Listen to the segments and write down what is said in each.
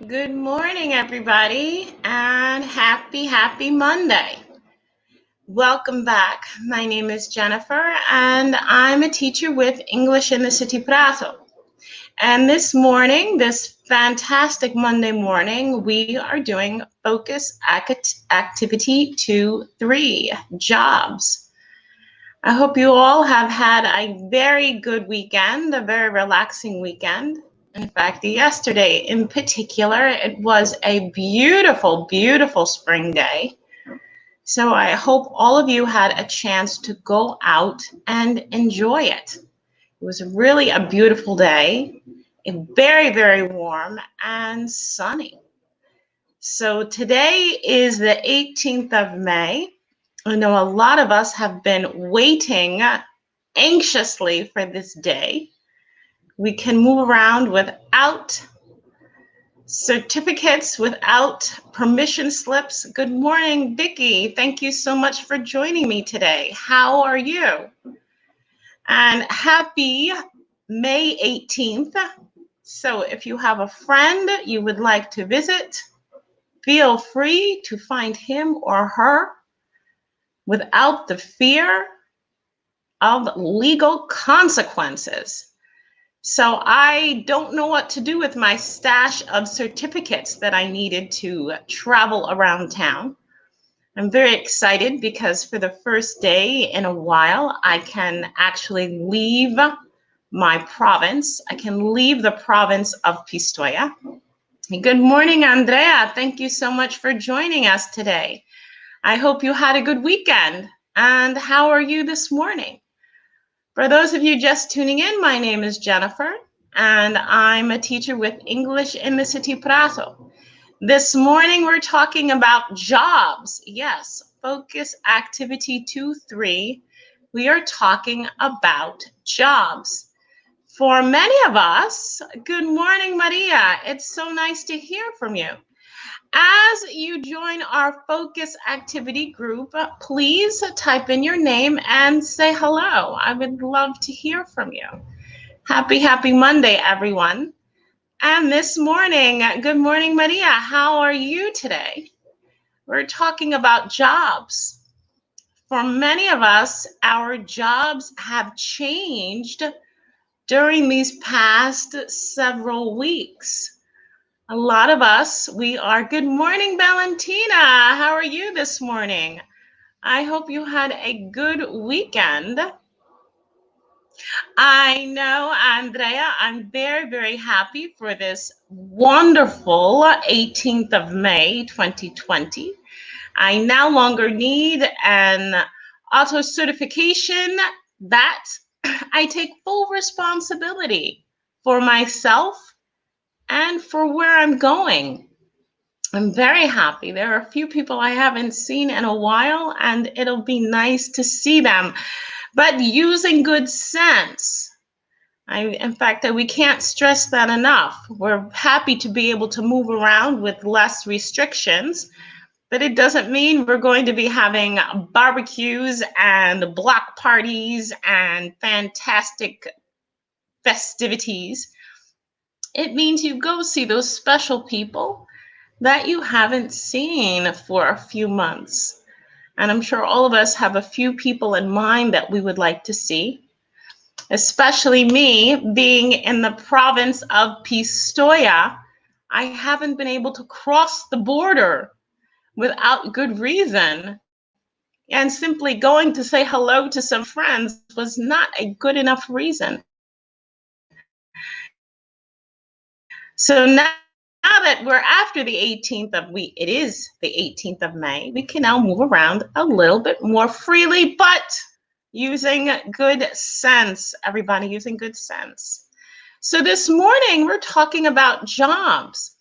Good morning, everybody, and happy Monday. Welcome back. My name is Jennifer, and I'm a teacher with English in the City Prato. And this morning, this fantastic Monday morning, we are doing Focus Activity 2-3, Jobs. I hope you all have had a very good weekend, a very relaxing weekend. In fact, yesterday in particular, it was a beautiful spring day. So I hope all of you had a chance to go out and enjoy it. It was really a beautiful day, very warm and sunny. So today is the 18th of May. I know a lot of us have been waiting anxiously for this day. We can move around without certificates, without permission slips. Good morning, Vicki. Thank you so much for joining me today. How are you? And happy May 18th. So if you have a friend you would like to visit, feel free to find him or her without the fear of legal consequences. So I don't know what to do with my stash of certificates that I needed to travel around town. I'm very excited because for the first day in a while, I can actually leave my province. I can leave the province of Pistoia. Good morning, Andrea. Thank you so much for joining us today. I hope you had a good weekend. And how are you this morning? For those of you just tuning in, my name is Jennifer, and I'm a teacher with English in the City Prato. This morning, we're talking about jobs. Yes, Focus Activity 2-3. We are talking about jobs. For many of us, good morning, Maria. It's so nice to hear from you. As you join our Focus Activity group, please type in your name and say hello. I would love to hear from you. Happy Monday, everyone. And this morning, good morning, Maria. How are you today? We're talking about jobs. For many of us, our jobs have changed during these past several weeks. A lot of us, good morning, Valentina. How are you this morning? I hope you had a good weekend. I know, Andrea, I'm very happy for this wonderful 18th of May, 2020. I no longer need an auto certification. That I take full responsibility for myself and for where I'm going. I'm very happy. There are a few people I haven't seen in a while, and it'll be nice to see them. But using good sense. In fact, we can't stress that enough. We're happy to be able to move around with less restrictions, but it doesn't mean we're going to be having barbecues and block parties and fantastic festivities. It means you go see those special people that you haven't seen for a few months. And I'm sure all of us have a few people in mind that we would like to see, especially me being in the province of Pistoia. I haven't been able to cross the border without good reason. And simply going to say hello to some friends was not a good enough reason. So now that we're after the 18th of it is the 18th of May, we can now move around a little bit more freely, but using good sense, everybody, using good sense. So this morning we're talking about jobs,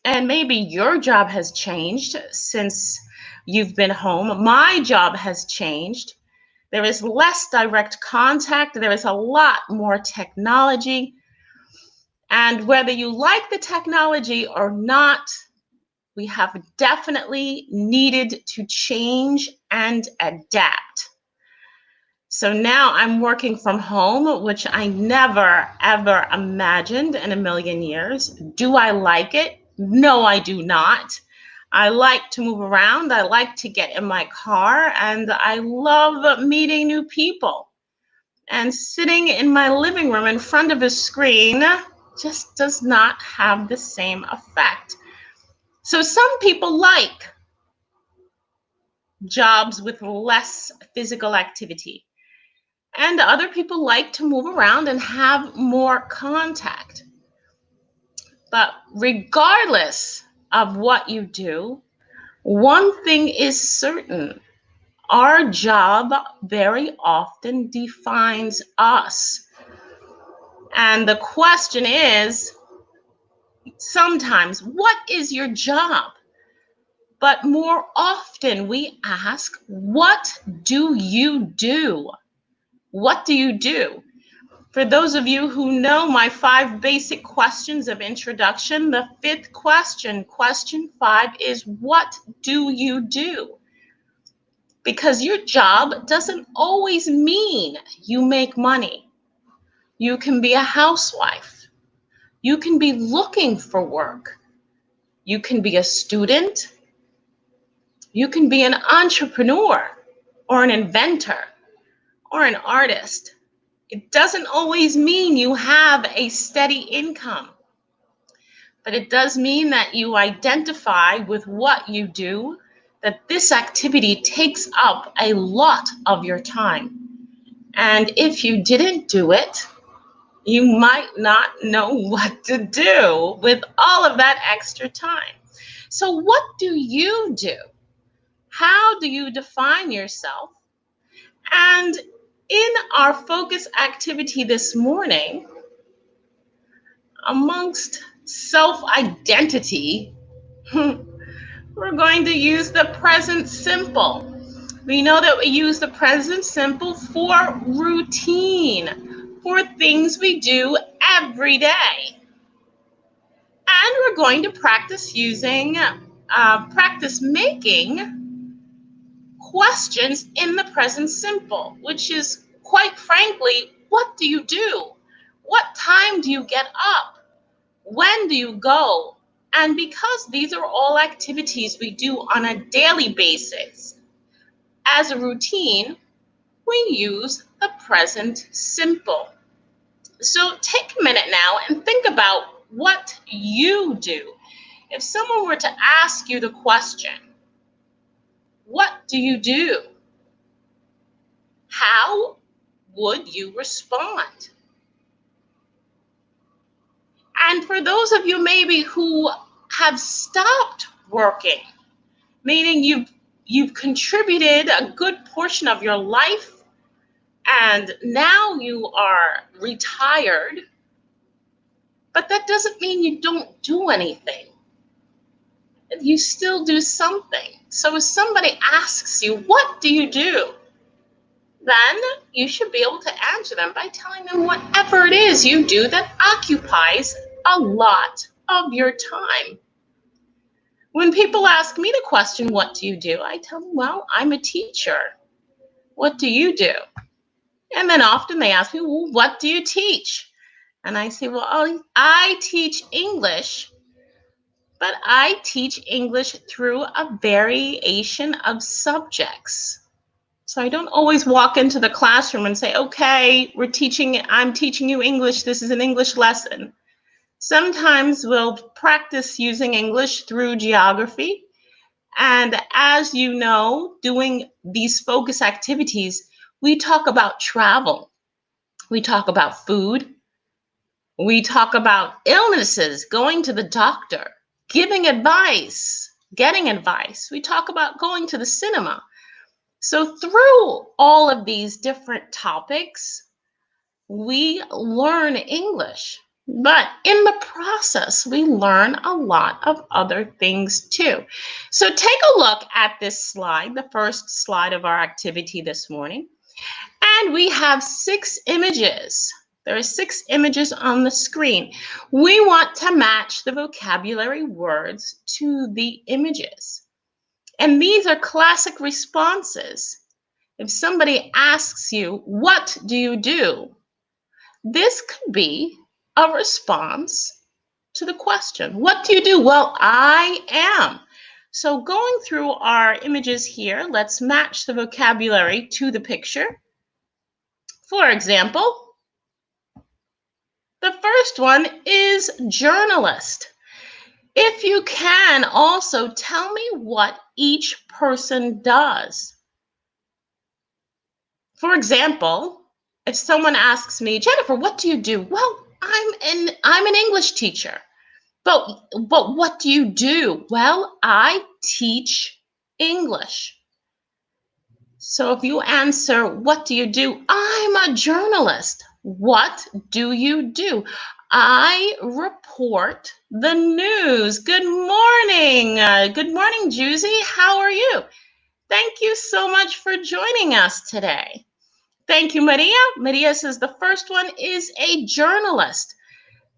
and maybe your job has changed since you've been home. My job has changed. There is less direct contact. There is a lot more technology. And whether you like the technology or not, we have definitely needed to change and adapt. So now I'm working from home, which I never, ever imagined in a million years. Do I like it? No, I do not. I like to move around. I like to get in my car, and I love meeting new people. And sitting in my living room in front of a screen just does not have the same effect. So some people like jobs with less physical activity, and other people like to move around and have more contact. But regardless of what you do, one thing is certain. Our job very often defines us. And the question is, sometimes, what is your job? But more often we ask, what do you do? What do you do? For those of you who know my 5 basic questions of introduction, the 5th question, question 5, is what do you do? Because your job doesn't always mean you make money. You can be a housewife. You can be looking for work. You can be a student. You can be an entrepreneur or an inventor or an artist. It doesn't always mean you have a steady income, but it does mean that you identify with what you do, that this activity takes up a lot of your time. And if you didn't do it, you might not know what to do with all of that extra time. So what do you do? How do you define yourself? And in our focus activity this morning, amongst self-identity, we're going to use the present simple. We know that we use the present simple for routine, for things we do every day. And we're going to practice making questions in the present simple, which is, quite frankly, what do you do? What time do you get up? When do you go? And because these are all activities we do on a daily basis, as a routine, we use the present simple. So take a minute now and think about what you do. If someone were to ask you the question, what do you do? How would you respond? And for those of you maybe who have stopped working, meaning you've contributed a good portion of your life and now you are retired, but that doesn't mean you don't do anything. You still do something. So if somebody asks you, what do you do? Then you should be able to answer them by telling them whatever it is you do that occupies a lot of your time. When people ask me the question, what do you do? I tell them, well, I'm a teacher. What do you do? And then often they ask me, well, what do you teach? And I say, well, I teach English, but I teach English through a variation of subjects. So I don't always walk into the classroom and say, okay, I'm teaching you English. This is an English lesson. Sometimes we'll practice using English through geography. And as you know, doing these focus activities, we talk about travel. We talk about food. We talk about illnesses, going to the doctor, giving advice, getting advice. We talk about going to the cinema. So through all of these different topics, we learn English. But in the process, we learn a lot of other things too. So take a look at this slide, the first slide of our activity this morning. And we have 6 images. There are 6 images on the screen. We want to match the vocabulary words to the images. And these are classic responses. If somebody asks you, what do you do? This could be a response to the question. What do you do? Well, I am. So going through our images here, let's match the vocabulary to the picture. For example, the first one is journalist. If you can, also tell me what each person does. For example, if someone asks me, Jennifer, what do you do? Well, I'm an English teacher. But what do you do? Well, I teach English. So if you answer, what do you do? I'm a journalist. What do you do? I report the news. Good morning. Good morning, Juicy. How are you? Thank you so much for joining us today. Thank you, Maria. Maria says the first one is a journalist.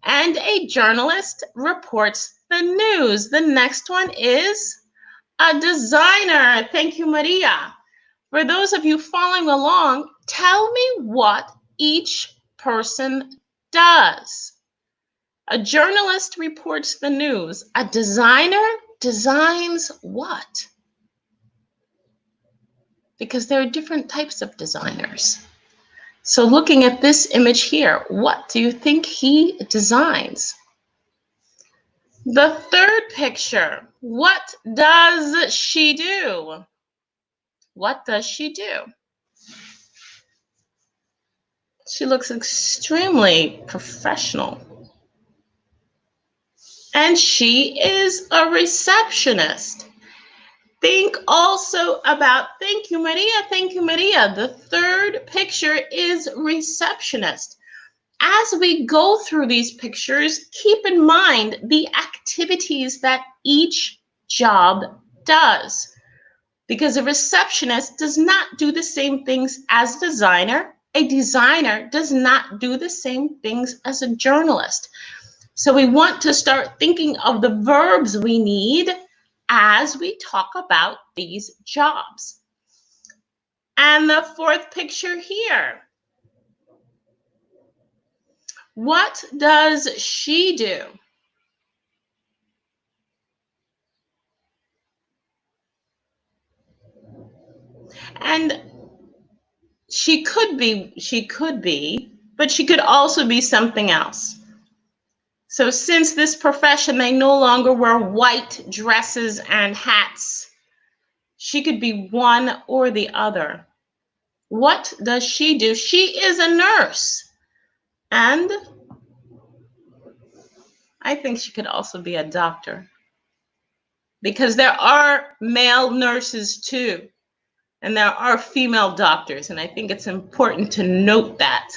And a journalist reports the news. The next one is a designer. Thank you, Maria. For those of you following along, tell me what each person does. A journalist reports the news. A designer designs what? Because there are different types of designers. So looking at this image here, what do you think he designs? The third picture, what does she do? What does she do? She looks extremely professional. And she is a receptionist. Think also about, thank you, Maria. The third picture is receptionist. As we go through these pictures, keep in mind the activities that each job does. Because a receptionist does not do the same things as a designer. A designer does not do the same things as a journalist. So we want to start thinking of the verbs we need as we talk about these jobs. And the fourth picture here. What does she do? And she could be, but she could also be something else. So since this profession, they no longer wear white dresses and hats, she could be one or the other. What does she do? She is a nurse. And I think she could also be a doctor. Because there are male nurses too. And there are female doctors. And I think it's important to note that.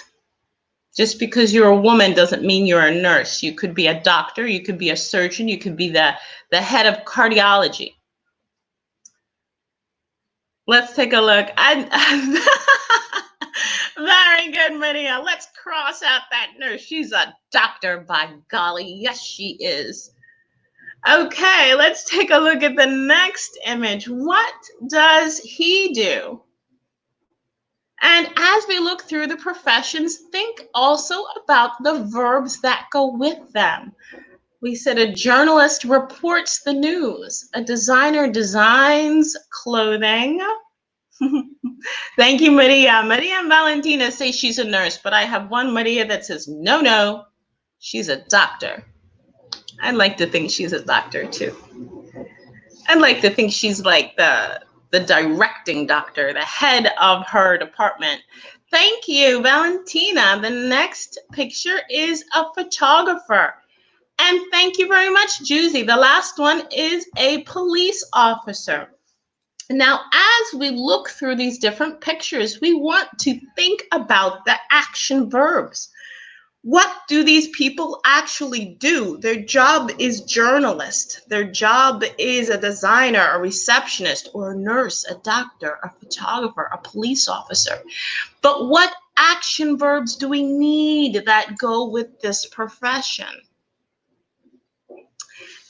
Just because you're a woman doesn't mean you're a nurse. You could be a doctor, you could be a surgeon, you could be the head of cardiology. Let's take a look. Very good, Maria. Let's cross out that nurse. She's a doctor, by golly. Yes, she is. Okay, let's take a look at the next image. What does he do? And as we look through the professions, think also about the verbs that go with them. We said a journalist reports the news. A designer designs clothing. Thank you, Maria. Maria and Valentina say she's a nurse, but I have one Maria that says, no, she's a doctor. I'd like to think she's a doctor too. I'd like to think she's like the directing doctor, the head of her department. Thank you, Valentina. The next picture is a photographer. And thank you very much, Juicy. The last one is a police officer. Now, as we look through these different pictures, we want to think about the action verbs. What do these people actually do? Their job is journalist. Their job is a designer, a receptionist, or a nurse, a doctor, a photographer, a police officer. But what action verbs do we need that go with this profession?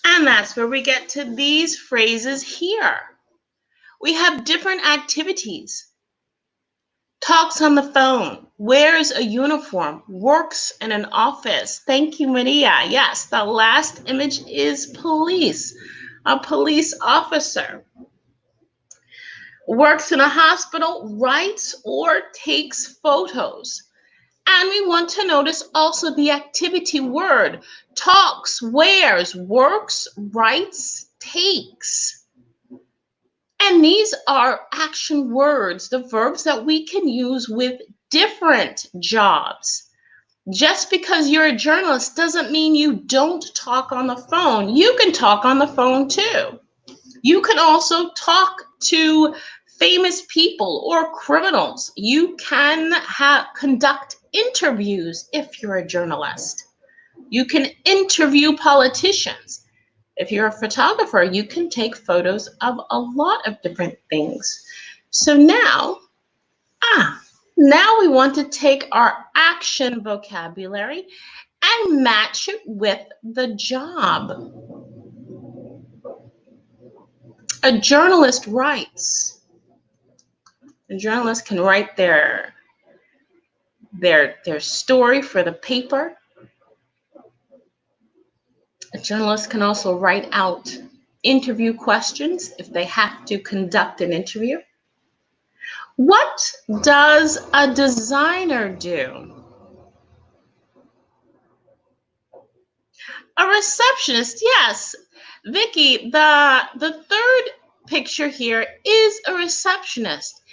And that's where we get to these phrases here. We have different activities. talks on the phone, wears a uniform, works in an office. Thank you, Maria. Yes, the last image is police, a police officer. Works in a hospital, writes or takes photos. And we want to notice also the activity word, talks, wears, works, writes, takes. And these are action words, the verbs that we can use with different jobs. Just because you're a journalist doesn't mean you don't talk on the phone. You can talk on the phone too. You can also talk to famous people or criminals. You can conduct interviews if you're a journalist. You can interview politicians. If you're a photographer, you can take photos of a lot of different things. So now we want to take our action vocabulary and match it with the job. A journalist writes. A journalist can write their story for the paper. A journalist can also write out interview questions if they have to conduct an interview. What does a designer do? A receptionist, yes. Vicky, the third picture here is a receptionist.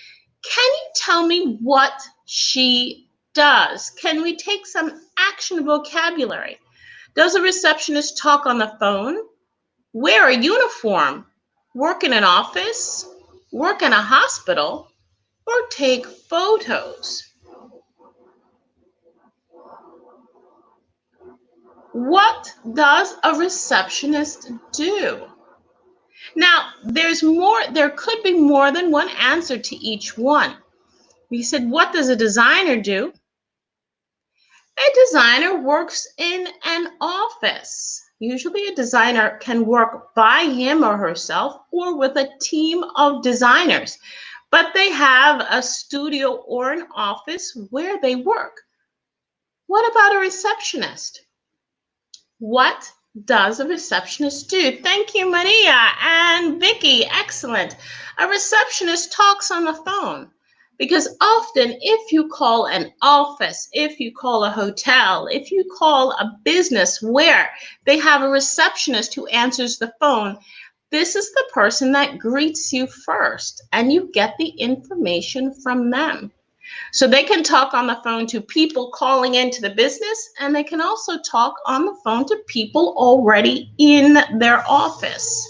Can you tell me what she does? Can we take some action vocabulary? Does a receptionist talk on the phone, wear a uniform, work in an office, work in a hospital, or take photos? What does a receptionist do? Now, there could be more than one answer to each one. We said, what does a designer do? A designer works in an office. Usually a designer can work by him or herself or with a team of designers, but they have a studio or an office where they work. What about a receptionist? What does a receptionist do? Thank you, Maria and Vicky. Excellent. A receptionist talks on the phone. Because often if you call an office, if you call a hotel, if you call a business where they have a receptionist who answers the phone, this is the person that greets you first and you get the information from them. So they can talk on the phone to people calling into the business, and they can also talk on the phone to people already in their office.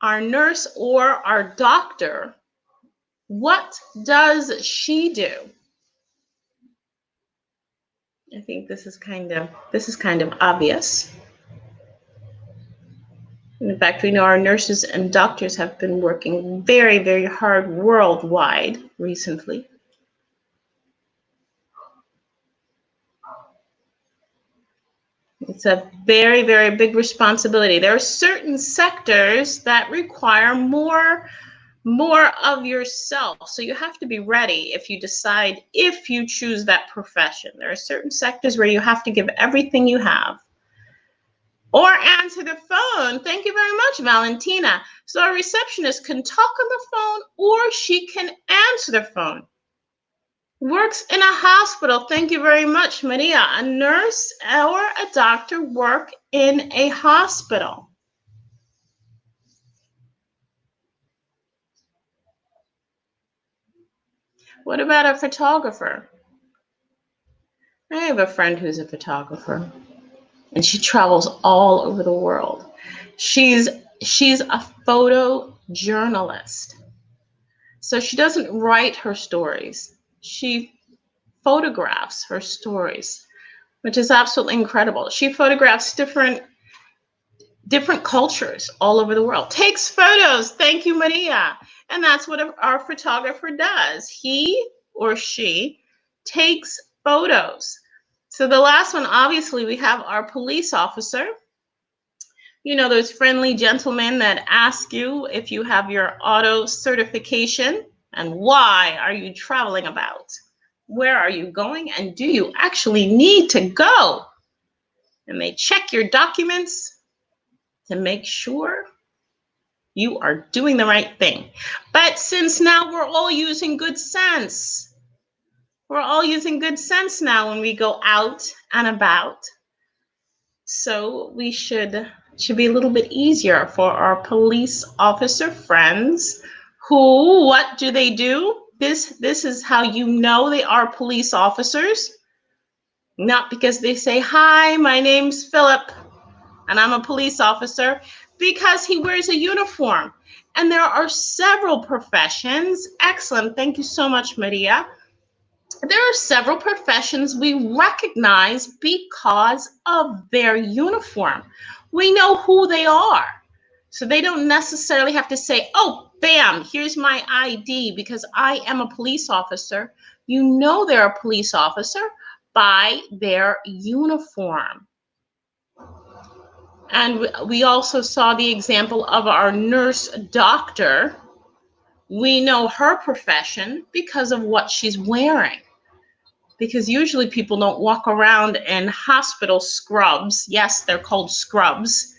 Our nurse or our doctor, what does she do? I think this is kind of obvious. In fact, we know our nurses and doctors have been working very, very hard worldwide recently. It's a very, very big responsibility. There are certain sectors that require more of yourself. So you have to be ready if you choose that profession. There are certain sectors where you have to give everything you have. Or answer the phone. Thank you very much, Valentina. So a receptionist can talk on the phone or she can answer the phone. Works in a hospital. Thank you very much, Maria. A nurse or a doctor work in a hospital. What about a photographer? I have a friend who's a photographer, and she travels all over the world. She's a photojournalist. So she doesn't write her stories. She photographs her stories, which is absolutely incredible. She photographs different cultures all over the world. Takes photos. Thank you, Maria. And that's what our photographer does. He or she takes photos. So the last one, obviously, we have our police officer. You know, those friendly gentlemen that ask you if you have your auto certification and why are you traveling about? Where are you going? And do you actually need to go? And they check your documents to make sure you are doing the right thing. But since now we're all using good sense, now when we go out and about. So we should be a little bit easier for our police officer friends who, what do they do? This is how you know they are police officers. Not because they say, "Hi, my name's Philip and I'm a police officer," because he wears a uniform. And there are several professions. Excellent. Thank you so much, Maria. There are several professions we recognize because of their uniform. We know who they are. So they don't necessarily have to say, "Oh, bam, here's my ID because I am a police officer." You know they're a police officer by their uniform. And we also saw the example of our nurse doctor. We know her profession because of what she's wearing. Because usually people don't walk around in hospital scrubs. Yes, they're called scrubs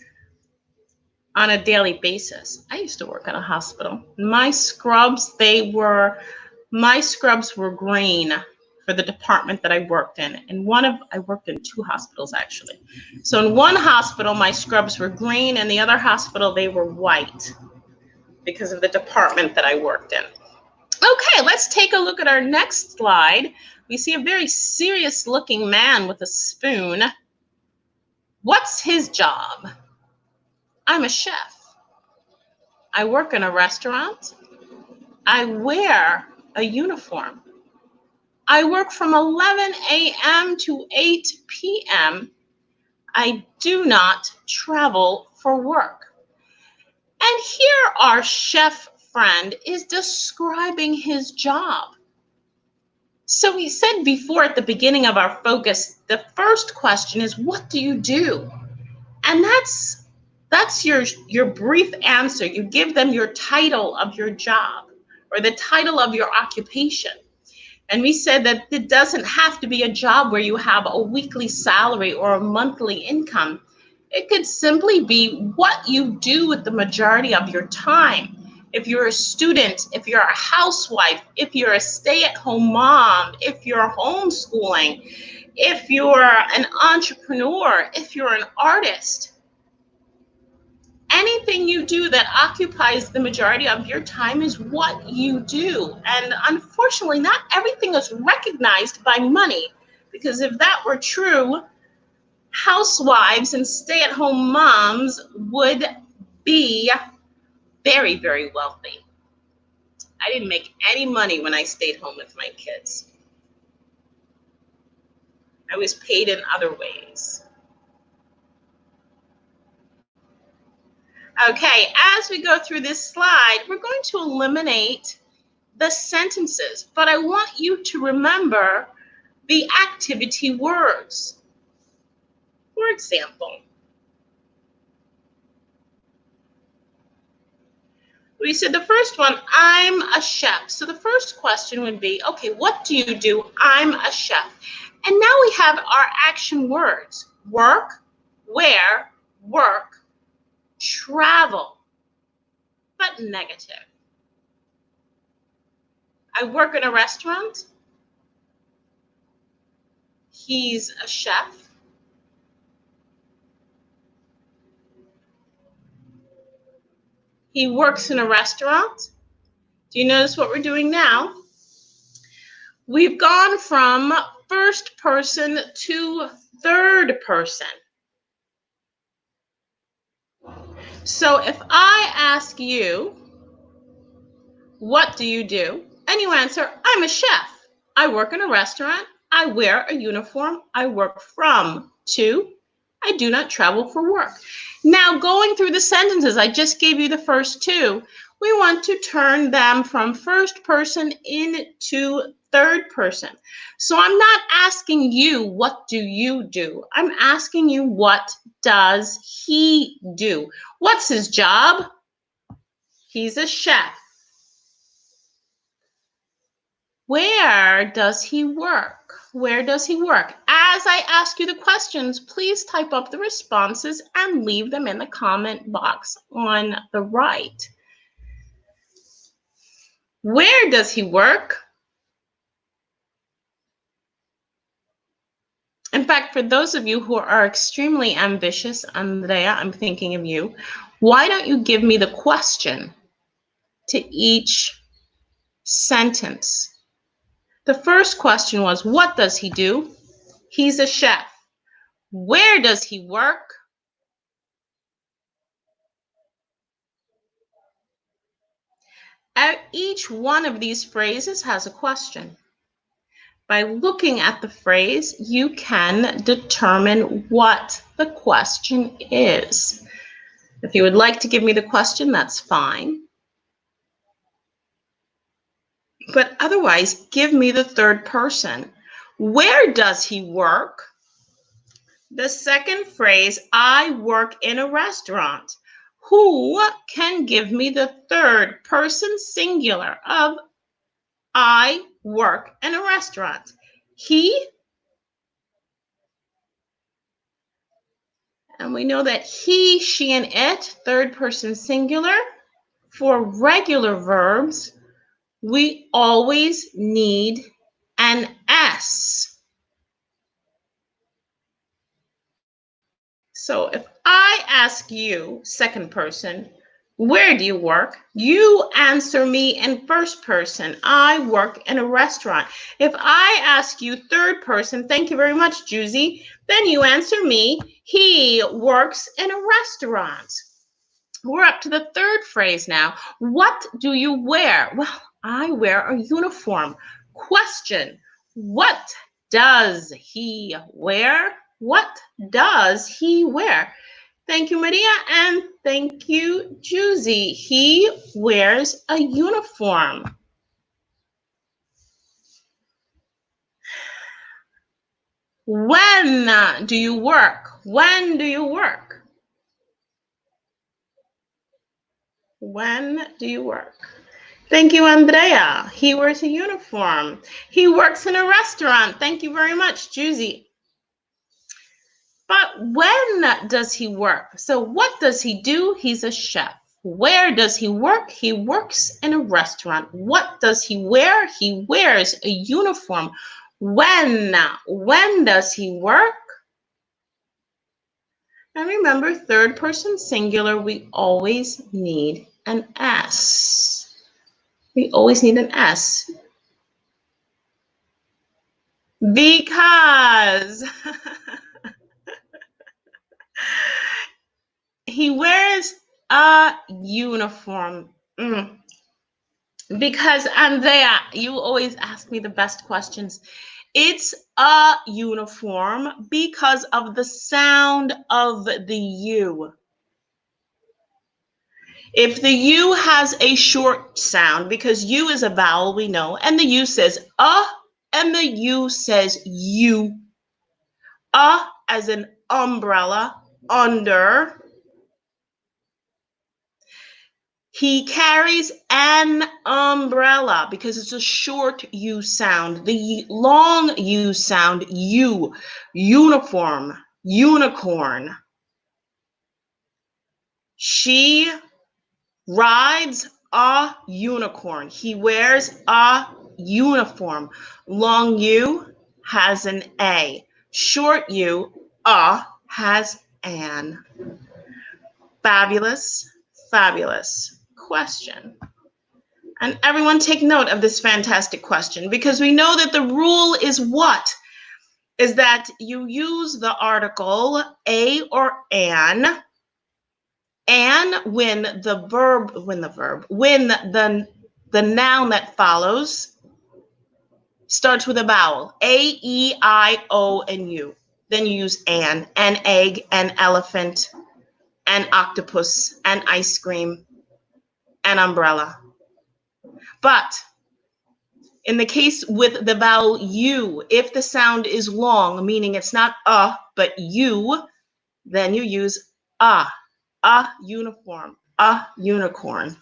on a daily basis. I used to work in a hospital. My scrubs were green for the department that I worked in. I worked in 2 hospitals actually. So in one hospital, my scrubs were green, and the other hospital, they were white because of the department that I worked in. Okay, let's take a look at our next slide. We see a very serious looking man with a spoon. What's his job? I'm a chef. I work in a restaurant. I wear a uniform. I work from 11 a.m. to 8 p.m. I do not travel for work. And here our chef friend is describing his job. So we said before at the beginning of our focus, the first question is, what do you do? And that's your brief answer. You give them your title of your job or the title of your occupation. And we said that it doesn't have to be a job where you have a weekly salary or a monthly income. It could simply be what you do with the majority of your time. If you're a student, if you're a housewife, if you're a stay-at-home mom, if you're homeschooling, if you're an entrepreneur, if you're an artist, anything you do that occupies the majority of your time is what you do. And unfortunately, not everything is recognized by money, because if that were true, housewives and stay-at-home moms would be very, very wealthy. I didn't make any money when I stayed home with my kids. I was paid in other ways. Okay, as we go through this slide, we're going to eliminate the sentences, but I want you to remember the activity words. For example, we said the first one, I'm a chef. So the first question would be, okay, what do you do? I'm a chef. And now we have our action words: work, wear, work, travel, but negative. I work in a restaurant. He's a chef. He works in a restaurant. Do you notice what we're doing now? We've gone from first person to third person. So if I ask you, what do you do? And you answer, I'm a chef. I work in a restaurant. I wear a uniform. I work from, to. I do not travel for work. Now, going through the sentences, I just gave you the first 2. We want to turn them from first person into third person. So I'm not asking you, what do you do? I'm asking you, what does he do? What's his job? He's a chef. Where does he work? Where does he work? As I ask you the questions, please type up the responses and leave them in the comment box on the right. Where does he work? In fact, for those of you who are extremely ambitious, Andrea, I'm thinking of you. Why don't you give me the question to each sentence? The first question was, what does he do? He's a chef. Where does he work? Each one of these phrases has a question. By looking at the phrase, you can determine what the question is. If you would like to give me the question, that's fine. But otherwise, give me the third person. Where does he work? The second phrase, I work in a restaurant. Who can give me the third person singular of I work in a restaurant? He. And we know that he, she, and it, third person singular. For regular verbs, we always need an S. So if I ask you, second person, where do you work? You answer me in first person. I work in a restaurant. If I ask you third person, thank you very much, Juicy, then you answer me, he works in a restaurant. We're up to the third phrase now. What do you wear? Well, I wear a uniform. Question, what does he wear? What does he wear? Thank you, Maria, and thank you, Juicy. He wears a uniform. When do you work? When do you work? When do you work? Thank you, Andrea. He wears a uniform. He works in a restaurant. Thank you very much, Juicy. But when does he work? So what does he do? He's a chef. Where does he work? He works in a restaurant. What does he wear? He wears a uniform. When does he work? And remember, third person singular, we always need an S. We always need an S. Because he wears a uniform. Because Andrea, you always ask me the best questions. It's a uniform because of the sound of the U. If the U has a short sound, because U is a vowel, we know, and the U says and the U says you. As an umbrella, under. He carries an umbrella because it's a short U sound. The long U sound, U, uniform, unicorn. She rides a unicorn. He wears a uniform. Long U has an A. Short U, has an. Fabulous, fabulous question. And everyone take note of this fantastic question, because we know that the rule is what? Is that you use the article a or an when the noun that follows starts with a vowel, A, E, I, O, and U. Then you use an egg, an elephant, an octopus, an ice cream, an umbrella. But In the case with the vowel U, if the sound is long, meaning it's not but you, then you use a uniform, a unicorn.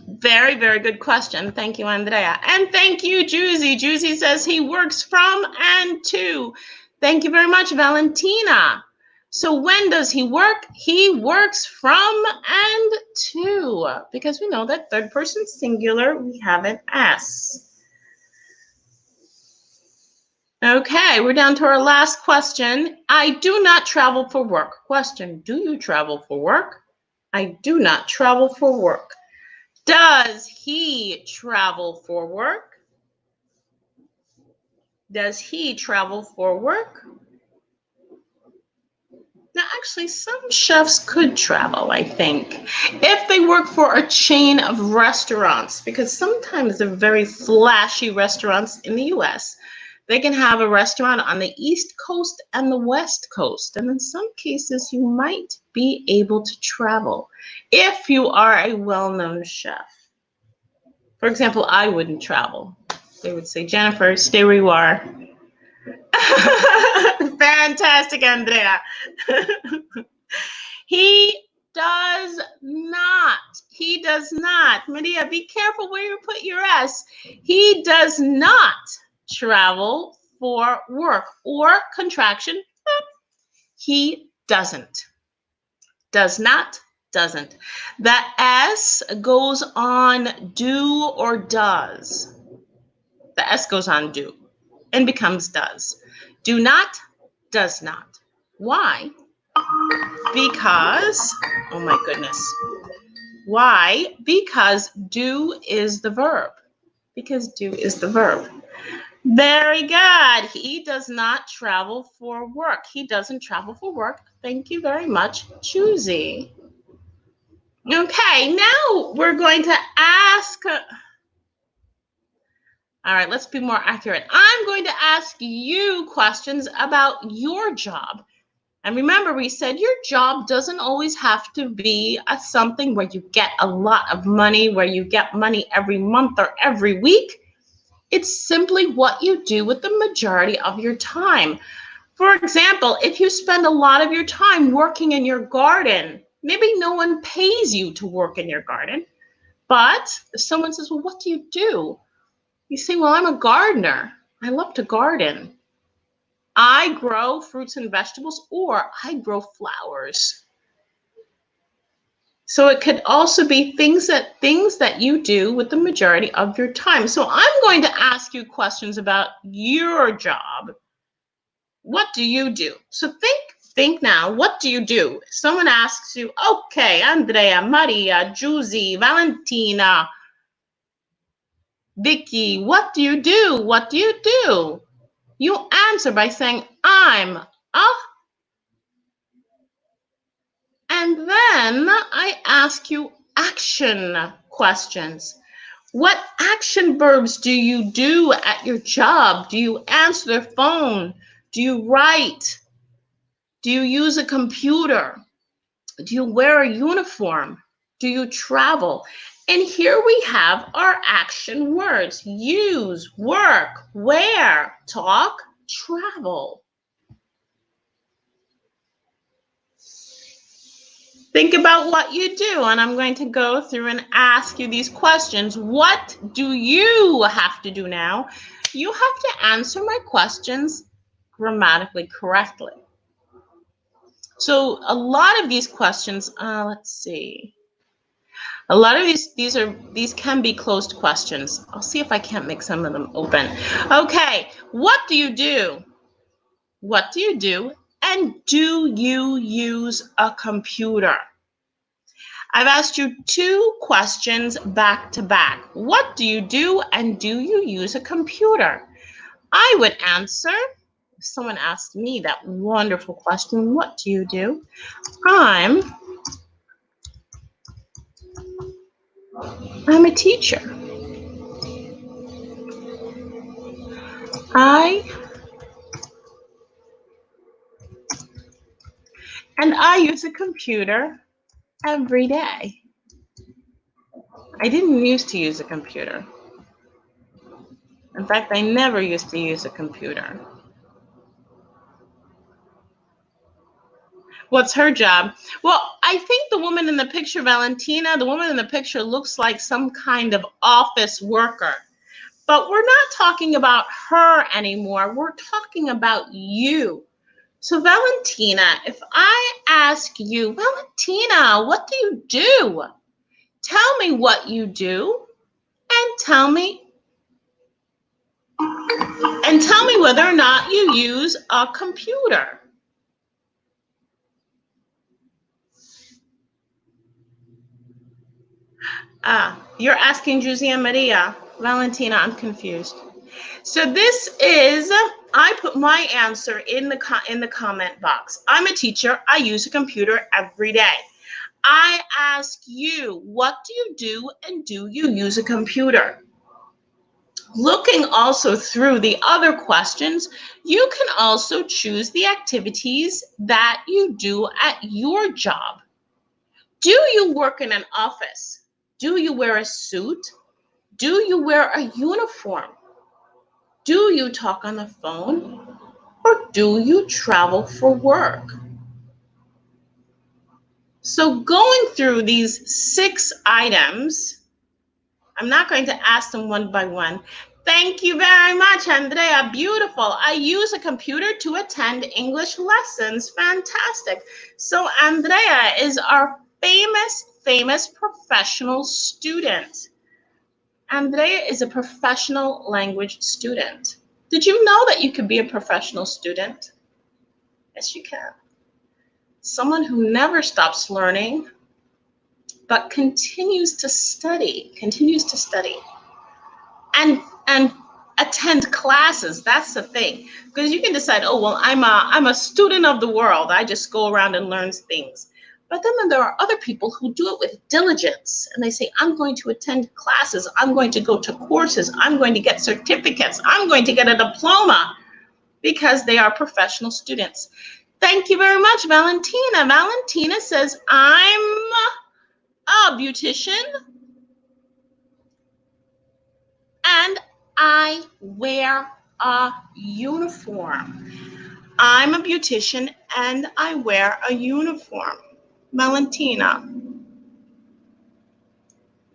Very, very good question. Thank you, Andrea. And thank you, Juicy. Juicy says he works from and to. Thank you very much, Valentina. So when does he work? He works from and to, because we know that third person singular, we have an S. Okay, we're down to our last question. I do not travel for work. Question, do you travel for work? I do not travel for work. Does he travel for work? Does he travel for work? Now, actually, some chefs could travel, I think, if they work for a chain of restaurants, because sometimes they're very flashy restaurants in the US. They can have a restaurant on the East Coast and the West Coast. And in some cases, you might be able to travel if you are a well-known chef. For example, I wouldn't travel. They would say, Jennifer, stay where you are. Fantastic, Andrea. He does not. He does not. Maria, be careful where you put your S. He does not travel for work, or contraction, he doesn't. Does not, doesn't. The S goes on do or does. The S goes on do and becomes does. Do not, does not. Why? Because, oh my goodness. Why? Because do is the verb. Because do is the verb. Very good. He does not travel for work. He doesn't travel for work. Thank you very much, Choosy. Okay, now we're going to ask. All right, let's be more accurate. I'm going to ask you questions about your job. And remember, we said your job doesn't always have to be something where you get a lot of money, where you get money every month or every week. It's simply what you do with the majority of your time. For example, if you spend a lot of your time working in your garden, maybe no one pays you to work in your garden, but if someone says, well, what do you do? You say, well, I'm a gardener. I love to garden. I grow fruits and vegetables, or I grow flowers. So it could also be things that you do with the majority of your time. So I'm going to ask you questions about your job. What do you do? So think now, what do you do? If someone asks you, okay, Andrea, Maria, Giusy, Valentina, Vicky, what do you do? What do you do? You answer by saying, I'm a. And then I ask you action questions. What action verbs do you do at your job? Do you answer the phone? Do you write? Do you use a computer? Do you wear a uniform? Do you travel? And here we have our action words. Use, work, wear, talk, travel. Think about what you do, and I'm going to go through and ask you these questions. What do you have to do now? You have to answer my questions grammatically correctly. So a lot of these questions, let's see. A lot of these can be closed questions. I'll see if I can't make some of them open. Okay, what do you do? What do you do? And do you use a computer? I've asked you two questions back to back. What do you do, and do you use a computer? I would answer, if someone asked me that wonderful question, what do you do? I'm a teacher. I use a computer every day. I didn't used to use a computer. In fact, I never used to use a computer. What's her job? Well, I think the woman in the picture, Valentina, the woman in the picture looks like some kind of office worker. But we're not talking about her anymore. We're talking about you. So, Valentina, if I ask you, Valentina, what do you do? Tell me what you do and tell me whether or not you use a computer. You're asking Juzia Maria. Valentina, I'm confused. So this is, I put my answer in the comment box. I'm a teacher. I use a computer every day. I ask you, what do you do and do you use a computer? Looking also through the other questions, you can also choose the activities that you do at your job. Do you work in an office? Do you wear a suit? Do you wear a uniform? Do you talk on the phone? Or do you travel for work? So going through these 6 items, I'm not going to ask them one by one. Thank you very much, Andrea. Beautiful. I use a computer to attend English lessons. Fantastic. So Andrea is our famous professional student. Andrea is a professional language student. Did you know that you could be a professional student? Yes, you can. Someone who never stops learning, but continues to study, and attend classes. That's the thing, because you can decide, oh well, I'm a student of the world. I just go around and learn things. But then there are other people who do it with diligence, and they say, I'm going to attend classes, I'm going to go to courses, I'm going to get certificates, I'm going to get a diploma, because they are professional students. Thank you very much, Valentina. Valentina says, I'm a beautician and I wear a uniform. I'm a beautician and I wear a uniform. Valentina,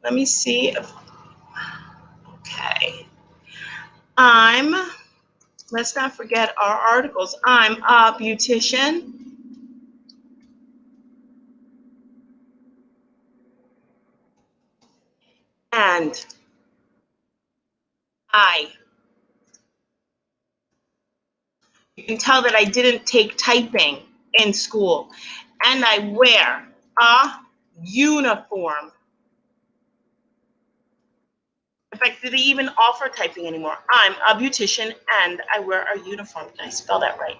let me see if, okay. Let's not forget our articles. I'm a beautician and you can tell that I didn't take typing in school, and I wear a uniform. In fact, do they even offer typing anymore? I'm a beautician and I wear a uniform. Can I spell that right?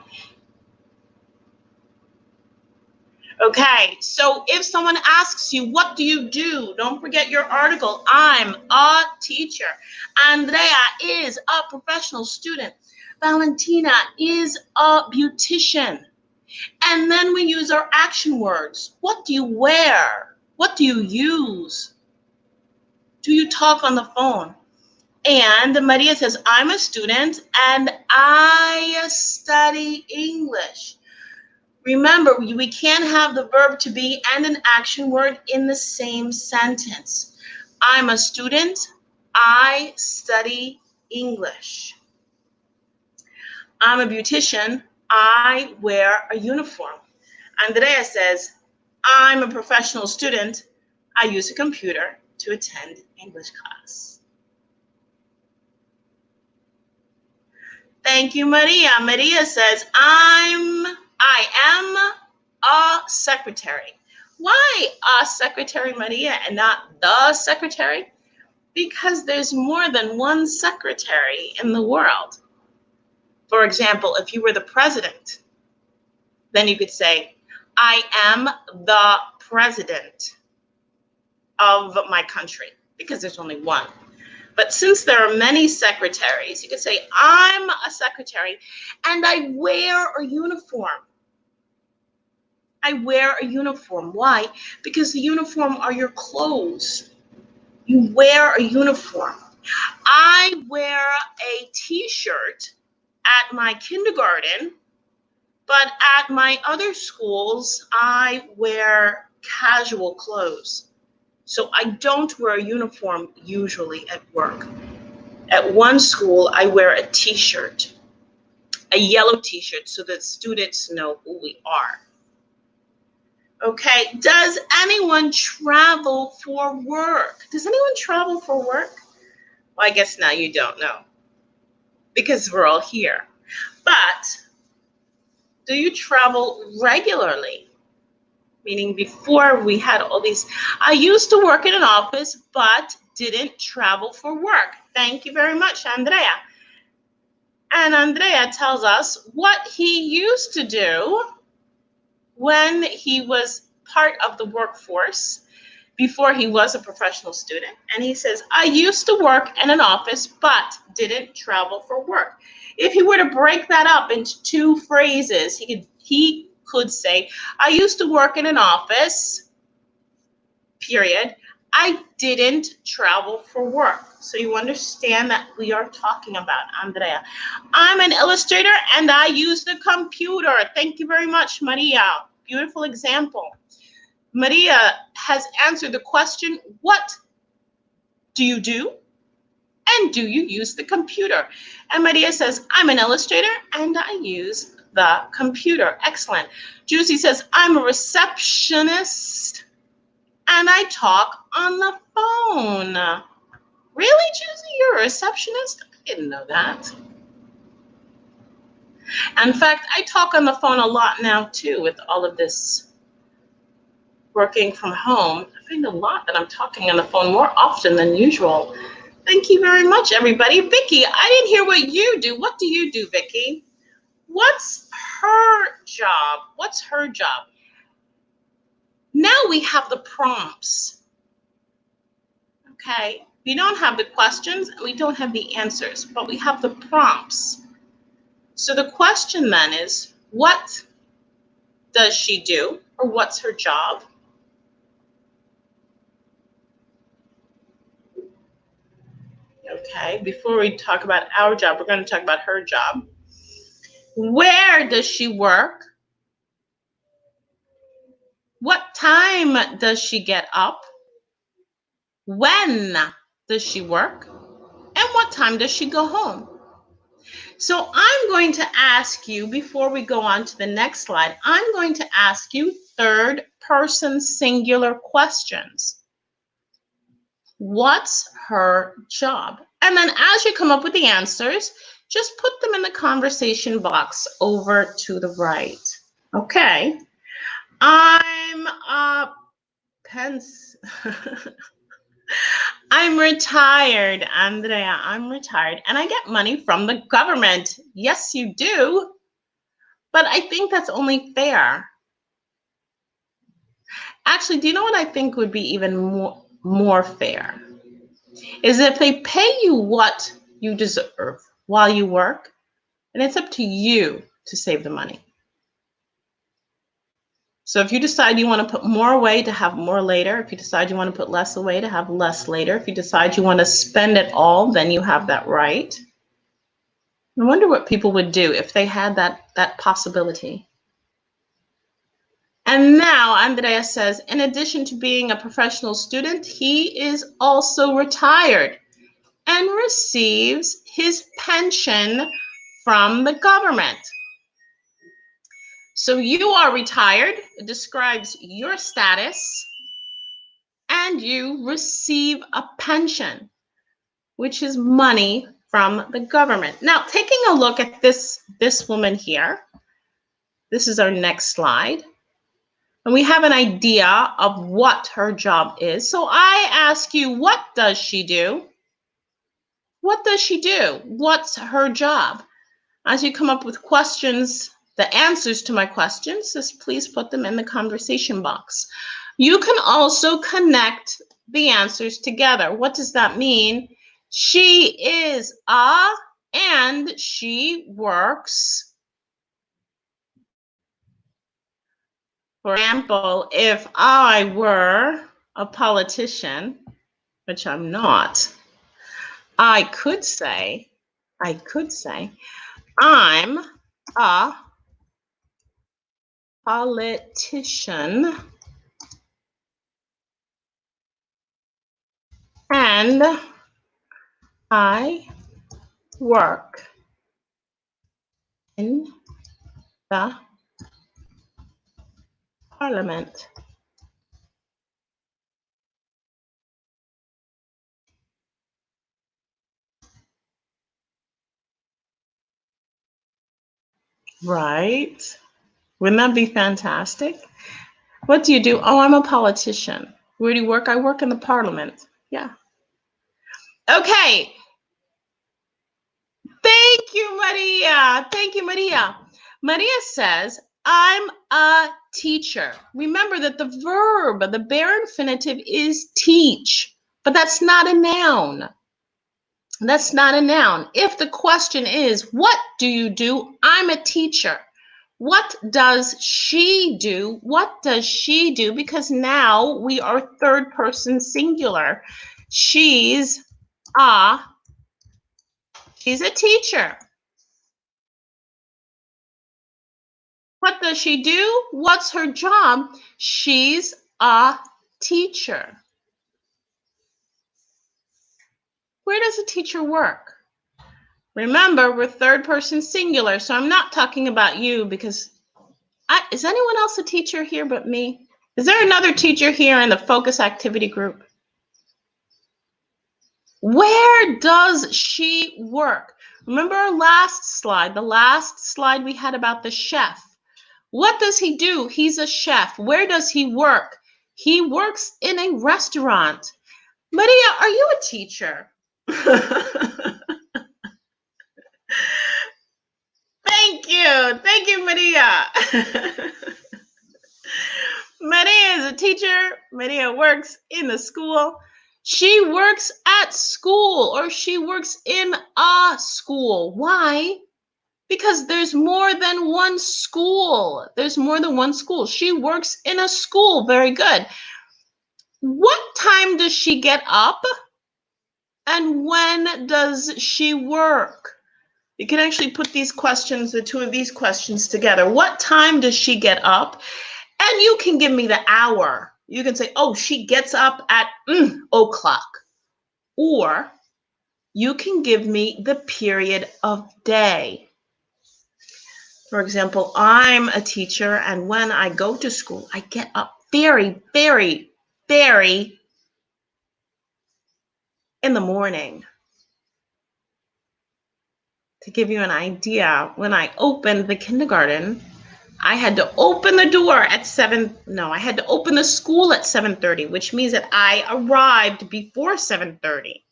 Okay, so if someone asks you, what do you do? Don't forget your article. I'm a teacher. Andrea is a professional student. Valentina is a beautician. And then we use our action words. What do you wear? What do you use? Do you talk on the phone? And Maria says, I'm a student and I study English. Remember, we can't have the verb to be and an action word in the same sentence. I'm a student. I study English. I'm a beautician. I wear a uniform. Andrea says, I'm a professional student. I use a computer to attend English class. Thank you, Maria. Maria says, I am a secretary. Why a secretary, Maria, and not the secretary? Because there's more than one secretary in the world. For example, if you were the president, then you could say, I am the president of my country, because there's only one. But since there are many secretaries, you could say, I'm a secretary and I wear a uniform. I wear a uniform. Why? Because the uniform are your clothes. You wear a uniform. I wear a t-shirt at my kindergarten, but at my other schools, I wear casual clothes. So I don't wear a uniform usually at work. At one school, I wear a t-shirt, a yellow t-shirt, so that students know who we are. Okay, does anyone travel for work? Does anyone travel for work? Well, I guess now you don't know because we're all here. But do you travel regularly? Meaning before we had all these, I used to work in an office, but didn't travel for work. Thank you very much, Andrea. And Andrea tells us what he used to do when he was part of the workforce before he was a professional student. And he says, I used to work in an office, but didn't travel for work. If he were to break that up into two phrases, he could say, I used to work in an office, period. I didn't travel for work. So you understand that we are talking about Andrea. I'm an illustrator and I use the computer. Thank you very much, Maria. Beautiful example. Maria has answered the question, what do you do? And do you use the computer? And Maria says, I'm an illustrator and I use the computer. Excellent. Juicy says, I'm a receptionist and I talk on the phone. Really, Juicy? You're a receptionist? I didn't know that. In fact, I talk on the phone a lot now too with all of this working from home. I find a lot that I'm talking on the phone more often than usual. Thank you very much, everybody. Vicky, I didn't hear what you do. What do you do, Vicky? What's her job? What's her job? Now we have the prompts. Okay, we don't have the questions, we don't have the answers, but we have the prompts. So the question then is, what does she do, or what's her job? Okay, before we talk about our job, we're going to talk about her job. Where does she work? What time does she get up? When does she work? And what time does she go home? So I'm going to ask you, before we go on to the next slide, I'm going to ask you third person singular questions. What's her job? And then as you come up with the answers, just put them in the conversation box over to the right. Okay. I'm I'm retired, Andrea. I'm retired and I get money from the government. Yes, you do. But I think that's only fair. Actually, do you know what I think would be even more fair? Is if they pay you what you deserve while you work, and it's up to you to save the money. So if you decide you want to put more away to have more later, if you decide you want to put less away to have less later, if you decide you want to spend it all, then you have that right. I wonder what people would do if they had that possibility. And now Andrea says, in addition to being a professional student, he is also retired and receives his pension from the government. So you are retired, it describes your status, and you receive a pension, which is money from the government. Now, taking a look at this woman here, this is our next slide. And we have an idea of what her job is. So I ask you, what does she do? What does she do? What's her job? As you come up with questions, the answers to my questions, just please put them in the conversation box. You can also connect the answers together. What does that mean? She is and she works. For example, if I were a politician, which I'm not, I could say, I'm a politician and I work in the parliament. Right? Wouldn't that be fantastic? What do you do? Oh, I'm a politician. Where do you work? I work in the parliament. Yeah. Okay. Thank you, Maria. Thank you, Maria. Maria says, I'm a teacher. Remember that the verb, the bare infinitive is teach, but that's not a noun. That's not a noun. If the question is, what do you do? I'm a teacher. What does she do? What does she do? Because now we are third person singular. She's a teacher. What does she do? What's her job? She's a teacher. Where does a teacher work? Remember, we're third person singular, so I'm not talking about you because is anyone else a teacher here but me? Is there another teacher here in the focus activity group? Where does she work? Remember our last slide, the last slide we had about the chef. What does he do? He's a chef. Where does he work? He works in a restaurant. Maria, are you a teacher? Thank you. Thank you, Maria. Maria is a teacher. Maria works in the school. She works at school or she works in a school. Why? Because there's more than one school. There's more than one school. She works in a school. Very good. What time does she get up? And when does she work? You can actually put these questions, the two of these questions together. What time does she get up? And you can give me the hour. You can say, oh, she gets up at o'clock. Or you can give me the period of day. For example, I'm a teacher, and when I go to school, I get up very, very, very in the morning. To give you an idea, when I opened the kindergarten, I had to open the door at I had to open the school at 7:30, which means that I arrived before 7:30.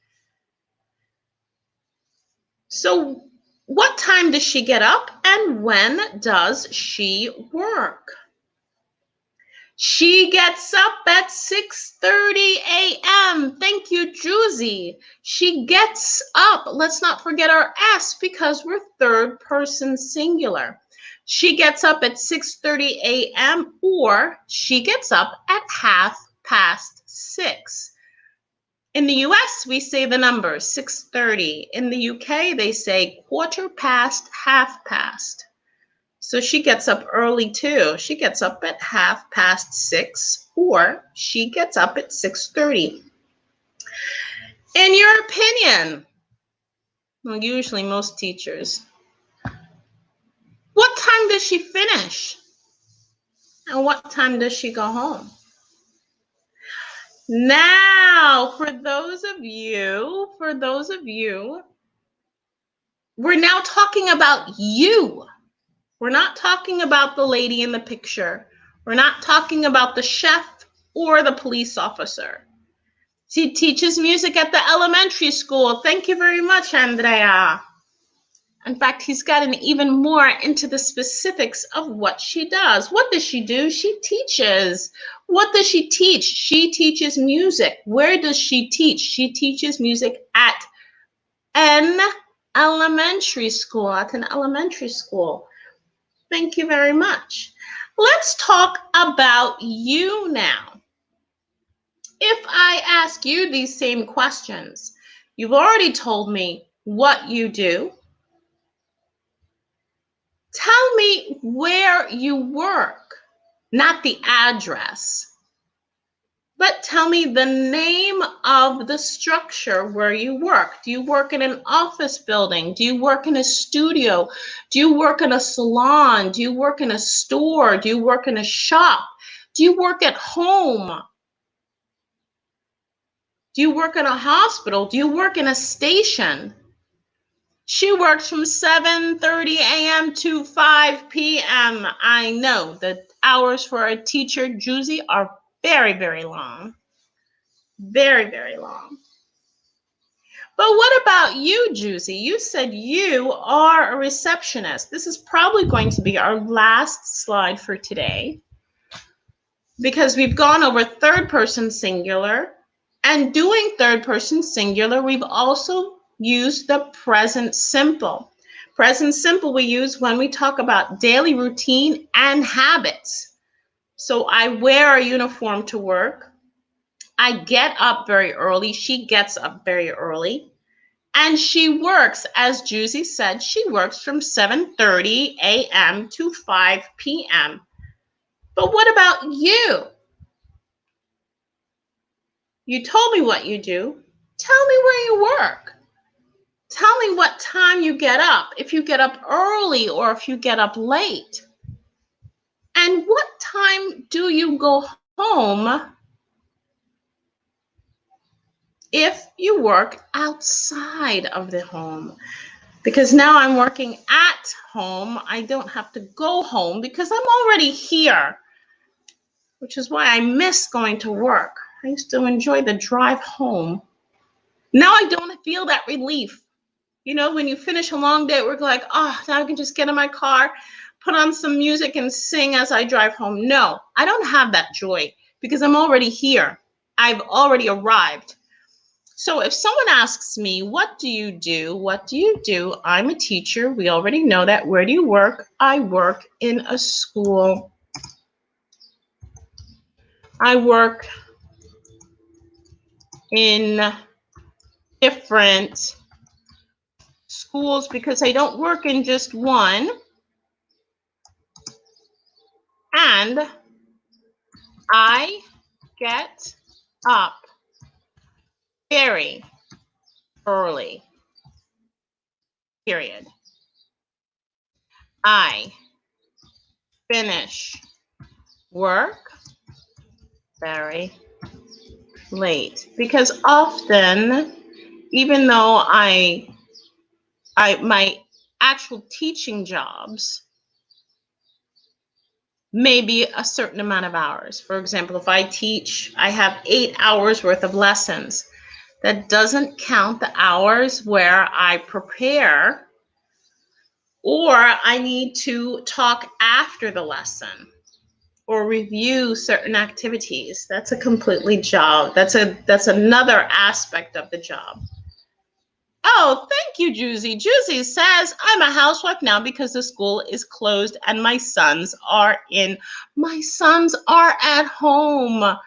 So what time does she get up and when does she work? She gets up at 6:30 a.m. Thank you, Juicy. She gets up. Let's not forget our S because we're third person singular. She gets up at 6:30 a.m. or she gets up at 6:30. In the US, we say the number 6:30. In the UK, they say 1/4 past, 1/2 past. So she gets up early too. She gets up at 6:30 or she gets up at 6:30. In your opinion, well, usually most teachers, what time does she finish? And what time does she go home? Now, for those of you, we're now talking about you. We're not talking about the lady in the picture. We're not talking about the chef or the police officer. She teaches music at the elementary school. Thank you very much, Andrea. In fact, he's gotten even more into the specifics of what she does. What does she do? She teaches. What does she teach? She teaches music. Where does she teach? She teaches music at an elementary school. Thank you very much. Let's talk about you now. If I ask you these same questions, You've already told me what you do. Tell me where you work, not the address, but tell me the name of the structure where you work. Do you work in an office building? Do you work in a studio? Do you work in a salon? Do you work in a store? Do you work in a shop? Do you work at home? Do you work in a hospital? Do you work in a station? She works from 7:30 a.m. to 5 p.m. I know the hours for a teacher, Juicy, are very, very long. Very, very long. But what about you, Juicy? You said you are a receptionist. This is probably going to be our last slide for today because we've gone over third person singular. And doing third person singular, we've also used the present simple. Present simple we use when we talk about daily routine and habits. So I wear a uniform to work. I get up very early. She gets up very early. And she works, as Juicy said, she works from 7:30 a.m. to 5 p.m. But what about you? You told me what you do. Tell me where you work. Tell me what time you get up, if you get up early or if you get up late. And what time do you go home if you work outside of the home? Because now I'm working at home. I don't have to go home because I'm already here, which is why I miss going to work. I used to enjoy the drive home. Now I don't feel that relief. You know, when you finish a long day at work, like, oh, now I can just get in my car, put on some music and sing as I drive home. No, I don't have that joy because I'm already here. I've already arrived. So if someone asks me, what do you do? What do you do? I'm a teacher. We already know that. Where do you work? I work in a school. I work in different schools because I don't work in just one. And I get up very early, period. I finish work very late because often, even though my actual teaching jobs may be a certain amount of hours. For example, if I teach, I have 8 hours worth of lessons. That doesn't count the hours where I prepare or I need to talk after the lesson or review certain activities. That's a completely job. That's another aspect of the job. Oh, thank you, Juicy. Juicy says, I'm a housewife now because the school is closed and my sons are at home.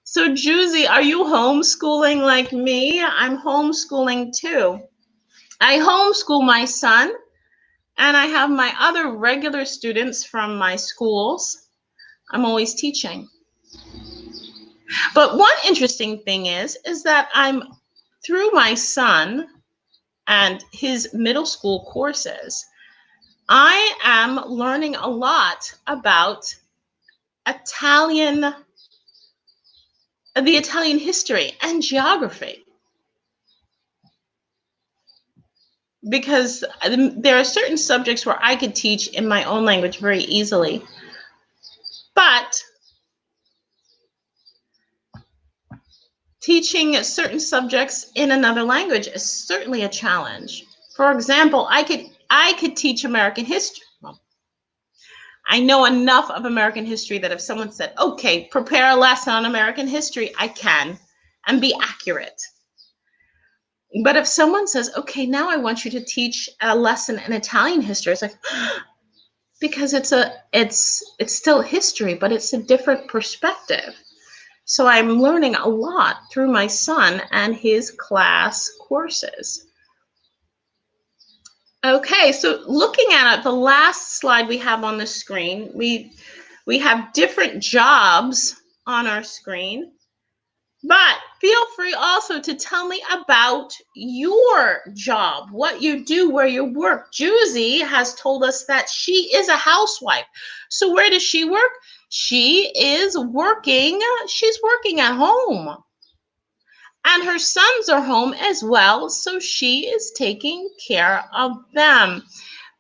So Juicy, are you homeschooling like me? I'm homeschooling too. I homeschool my son and I have my other regular students from my schools. I'm always teaching. But one interesting thing is that I'm through my son and his middle school courses, I am learning a lot about the Italian history and geography. Because there are certain subjects where I could teach in my own language very easily. But teaching certain subjects in another language is certainly a challenge. For example, I could teach American history. Well, I know enough of American history that if someone said, okay, prepare a lesson on American history, I can and be accurate. But if someone says, okay, now I want you to teach a lesson in Italian history, it's like, because it's still history, but it's a different perspective. So I'm learning a lot through my son and his class courses. Okay, so looking at it, the last slide we have on the screen, we have different jobs on our screen, but feel free also to tell me about your job, what you do, where you work. Juicy has told us that she is a housewife. So where does she work? She's working at home. And her sons are home as well, so she is taking care of them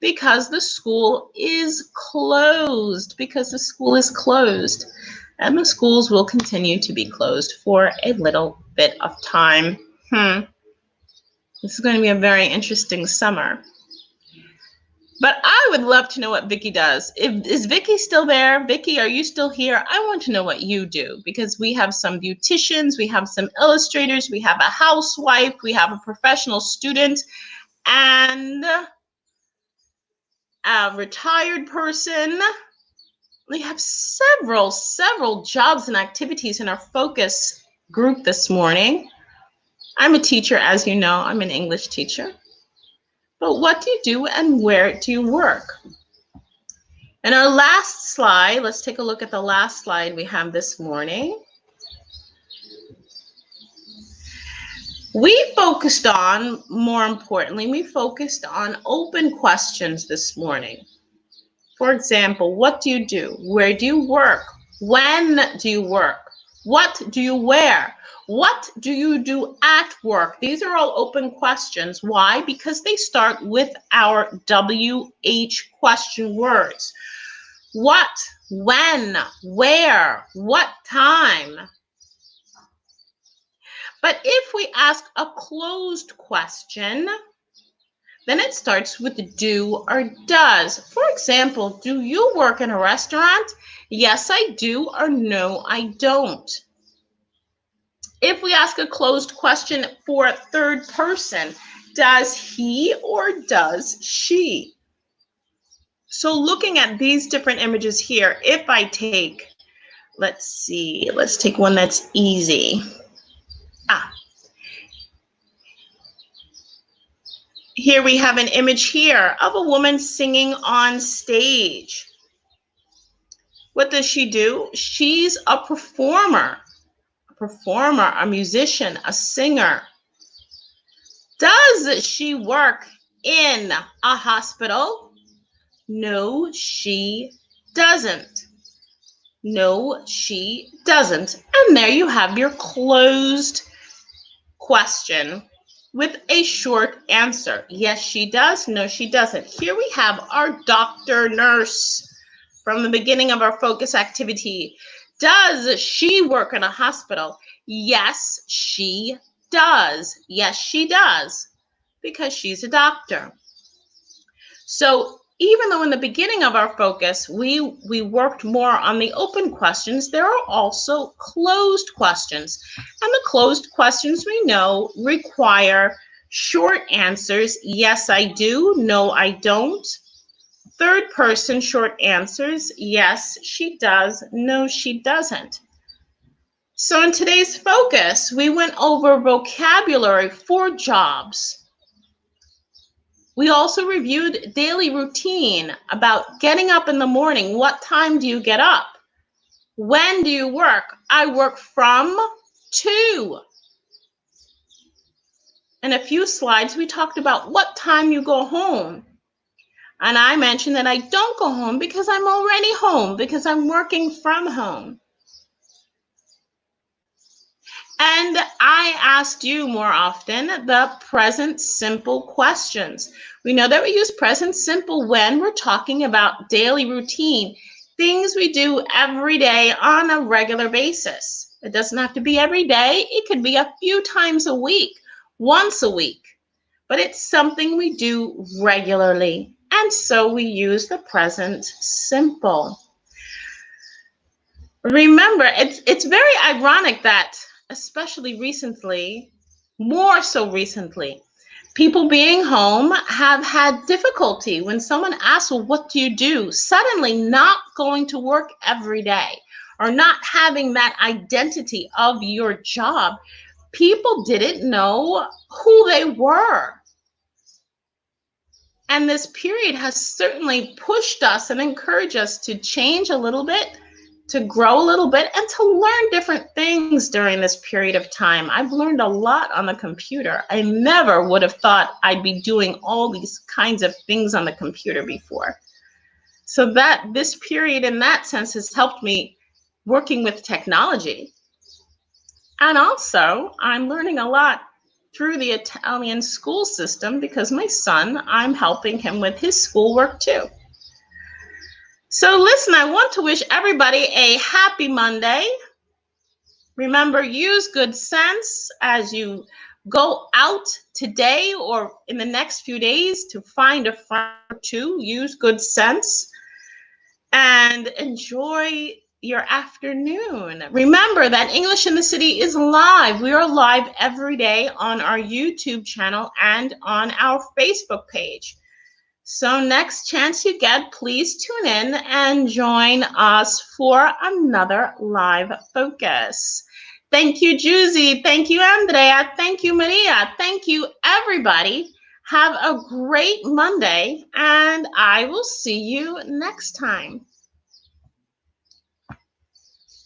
because the school is closed, and the schools will continue to be closed for a little bit of time. This is going to be a very interesting summer. But I would love to know what Vicki does. Is Vicki still there? Vicki, are you still here? I want to know what you do, because we have some beauticians, we have some illustrators, we have a housewife, we have a professional student, and a retired person. We have several jobs and activities in our focus group this morning. I'm a teacher, as you know. I'm an English teacher. But what do you do and where do you work? And our last slide, let's take a look at the last slide we have this morning. More importantly, we focused on open questions this morning. For example, what do you do? Where do you work? When do you work? What do you wear? What do you do at work? These are all open questions. Why? Because they start with our WH question words. What, when, where, what time? But if we ask a closed question, then it starts with do or does. For example, do you work in a restaurant? Yes, I do, or no, I don't. If we ask a closed question for a third person, does he or does she? So looking at these different images here, if I take, let's take one that's easy. Here we have an image here of a woman singing on stage. What does she do? She's a performer, a musician, a singer. Does she work in a hospital? No, she doesn't. No, she doesn't. And there you have your closed question with a short answer. Yes, she does. No, she doesn't. Here we have our doctor nurse from the beginning of our focus activity. Does she work in a hospital? Yes, she does. Yes, she does, because she's a doctor. So even though in the beginning of our focus, we worked more on the open questions, there are also closed questions. And the closed questions we know require short answers. Yes, I do. No, I don't. Third person short answers. Yes, she does. No, she doesn't. So in today's focus, we went over vocabulary for jobs. We also reviewed daily routine about getting up in the morning. What time do you get up? When do you work? I work from to. In a few slides, we talked about what time you go home. And I mentioned that I don't go home because I'm already home, because I'm working from home. And I asked you more often the present simple questions. We know that we use present simple when we're talking about daily routine, things we do every day on a regular basis. It doesn't have to be every day. It could be a few times a week, once a week, but it's something we do regularly. And so we use the present simple. Remember, it's very ironic that, especially recently, more so recently, people being home have had difficulty when someone asks, well, what do you do? Suddenly not going to work every day, or not having that identity of your job, people didn't know who they were. And this period has certainly pushed us and encouraged us to change a little bit, to grow a little bit, and to learn different things during this period of time. I've learned a lot on the computer. I never would have thought I'd be doing all these kinds of things on the computer before. So that this period in that sense has helped me working with technology. And also, I'm learning a lot through the Italian school system because my son, I'm helping him with his schoolwork too. So listen, I want to wish everybody a happy Monday. Remember, use good sense as you go out today or in the next few days to find a friend or two. Use good sense and enjoy your afternoon. Remember that English in the City is live. We are live every day on our YouTube channel and on our Facebook page. So next chance you get, please tune in and join us for another live focus. Thank you, Juicy. Thank you, Andrea. Thank you, Maria. Thank you, everybody. Have a great Monday, and I will see you next time.